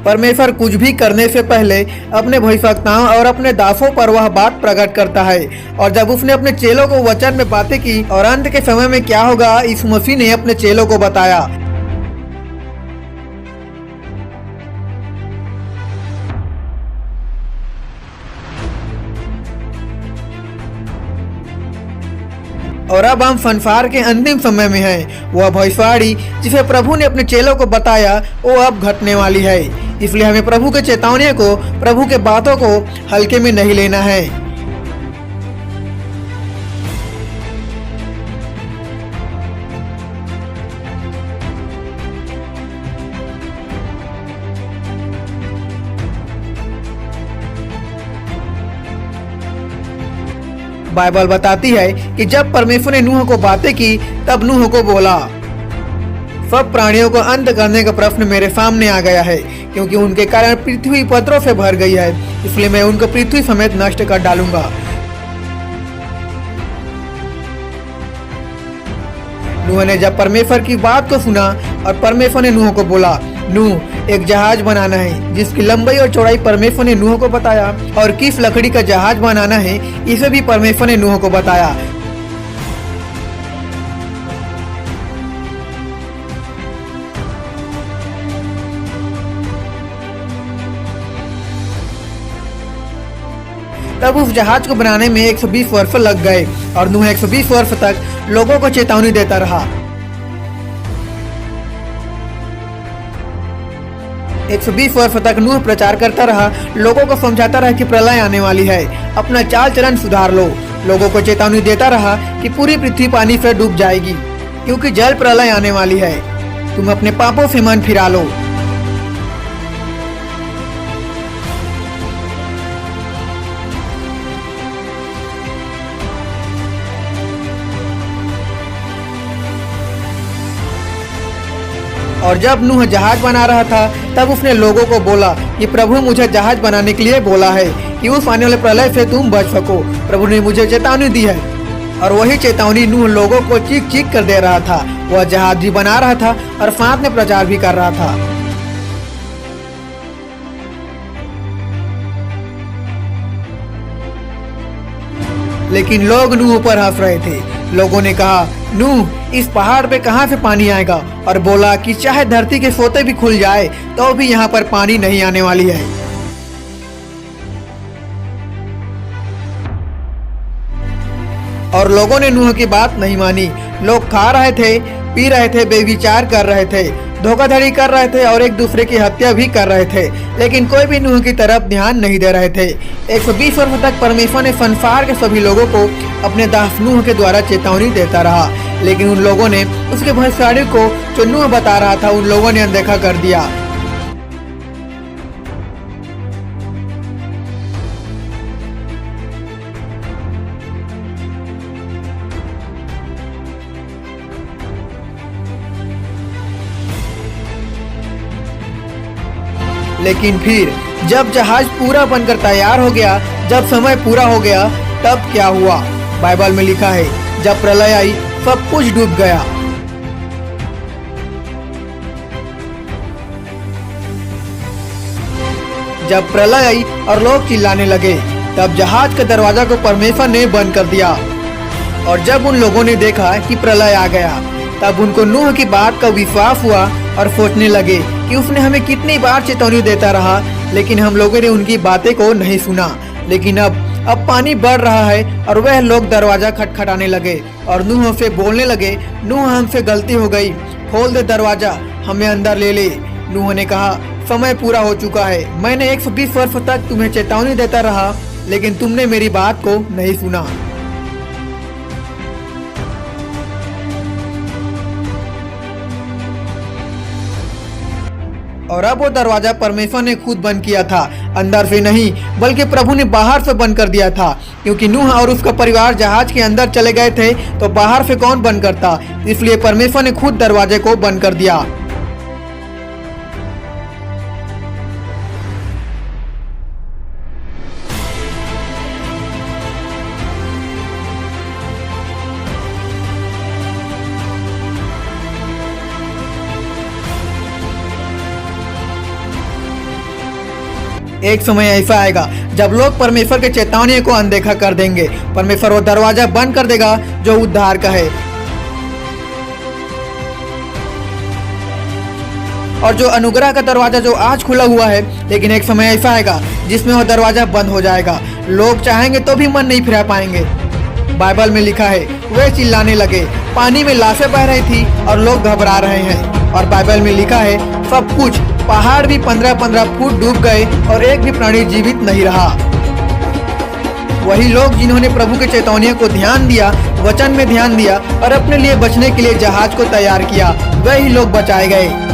परमेश्वर कुछ भी करने से पहले अपने भविष्यवक्ताओं और अपने दासों पर वह बात प्रकट करता है। और जब उसने अपने चेलों को वचन में बातें की और अंत के समय में क्या होगा, यीशु मसीह ने अपने चेलों को बताया। और अब हम संसार के अंतिम समय में हैं। वह भविष्यवाणी जिसे प्रभु ने अपने चेलों को बताया वो अब घटने वाली है। इसलिए हमें प्रभु के चेतावनी को, प्रभु के बातों को हल्के में नहीं लेना है। बाइबल बताती है कि जब परमेश्वर ने नूह को बातें की तब नूह को बोला, सब प्राणियों को अंत करने का प्रश्न मेरे सामने आ गया है, क्योंकि उनके कारण पृथ्वी उपद्रव से भर गई है, इसलिए मैं उनको पृथ्वी समेत नष्ट कर डालूंगा। नूह ने जब परमेश्वर की बात को सुना और परमेश्वर ने नूह को बोला, नूह एक जहाज बनाना है जिसकी लंबाई और चौड़ाई परमेश्वर ने नूह को बताया, और किस लकड़ी का जहाज बनाना है इसे भी परमेश्वर ने नूह को बताया। तब उस जहाज को बनाने में 120 वर्ष लग गए और नूह 120 वर्ष तक लोगों को चेतावनी देता रहा। 120 वर्ष तक नूह प्रचार करता रहा, लोगों को समझाता रहा कि प्रलय आने वाली है, अपना चाल चलन सुधार लो। लोगों को चेतावनी देता रहा कि पूरी पृथ्वी पानी से डूब जाएगी, क्योंकि जल प्रलय आने वाली है। तुम अपने पापों से मन फिरा लो। और जब नूह जहाज बना रहा था तब उसने लोगों को बोला कि प्रभु मुझे जहाज बनाने के लिए बोला है कि उस आने वाले प्रलय से तुम बच सको। प्रभु ने मुझे चेतावनी दी है, और वही चेतावनी नूह लोगों को चीख चीख कर दे रहा था। वह जहाज भी बना रहा था और साथ में प्रचार भी कर रहा था। लेकिन लोग नूह पर हंस रहे थे। लोगों ने कहा, नूह इस पहाड़ पे कहां से पानी आएगा? और बोला कि चाहे धरती के सोते भी खुल जाए तो भी यहाँ पर पानी नहीं आने वाली है। और लोगों ने नूह की बात नहीं मानी। लोग खा रहे थे, पी रहे थे, बेविचार कर रहे थे, धोखाधड़ी कर रहे थे और एक दूसरे की हत्या भी कर रहे थे, लेकिन कोई भी नूह की तरफ ध्यान नहीं दे रहे थे। 120 वर्ष तक परमेश्वर ने संसार के सभी लोगों को अपने दास नूह के द्वारा चेतावनी देता रहा, लेकिन उन लोगों ने उसके भविष्यवाणी को जो नूह बता रहा था उन लोगों ने अनदेखा कर दिया। लेकिन फिर जब जहाज पूरा बनकर तैयार हो गया, जब समय पूरा हो गया, तब क्या हुआ? बाइबल में लिखा है, जब प्रलय आई सब कुछ डूब गया। जब प्रलय आई और लोग चिल्लाने लगे, तब जहाज के दरवाजा को परमेश्वर ने बंद कर दिया। और जब उन लोगों ने देखा कि प्रलय आ गया, तब उनको नूह की बात का विश्वास हुआ और सोचने लगे कि उसने हमें कितनी बार चेतावनी देता रहा, लेकिन हम लोगों ने उनकी बातें को नहीं सुना। लेकिन अब पानी बढ़ रहा है और वह लोग दरवाजा खटखटाने लगे और नूह से बोलने लगे, नूह हमसे गलती हो गई, खोल दे दरवाजा, हमें अंदर ले ले। नूह ने कहा, समय पूरा हो चुका है। मैंने 120 वर्ष तक तुम्हें चेतावनी देता रहा, लेकिन तुमने मेरी बात को नहीं सुना। और अब वो दरवाजा परमेश्वर ने खुद बंद किया था, अंदर से नहीं बल्कि प्रभु ने बाहर से बंद कर दिया था, क्योंकि नूह और उसका परिवार जहाज के अंदर चले गए थे तो बाहर से कौन बंद करता। इसलिए परमेश्वर ने खुद दरवाजे को बंद कर दिया। एक समय ऐसा आएगा जब लोग परमेश्वर के चेतावनी को अनदेखा कर देंगे। परमेश्वर वो दरवाजा बंद कर देगा जो उद्धार का है, और जो अनुग्रह का दरवाजा जो आज खुला हुआ है, लेकिन एक समय ऐसा आएगा जिसमें वो दरवाजा बंद हो जाएगा। लोग चाहेंगे तो भी मन नहीं फिरा पाएंगे। बाइबल में लिखा है, वे चिल्लाने लगे, पानी में लाशें बह रही थी और लोग घबरा रहे हैं। और बाइबल में लिखा है, सब कुछ, पहाड़ भी 15-15 फुट डूब गए और एक भी प्राणी जीवित नहीं रहा। वही लोग जिन्होंने प्रभु के चेतावनियों को ध्यान दिया, वचन में ध्यान दिया और अपने लिए बचने के लिए जहाज को तैयार किया, वही लोग बचाए गए।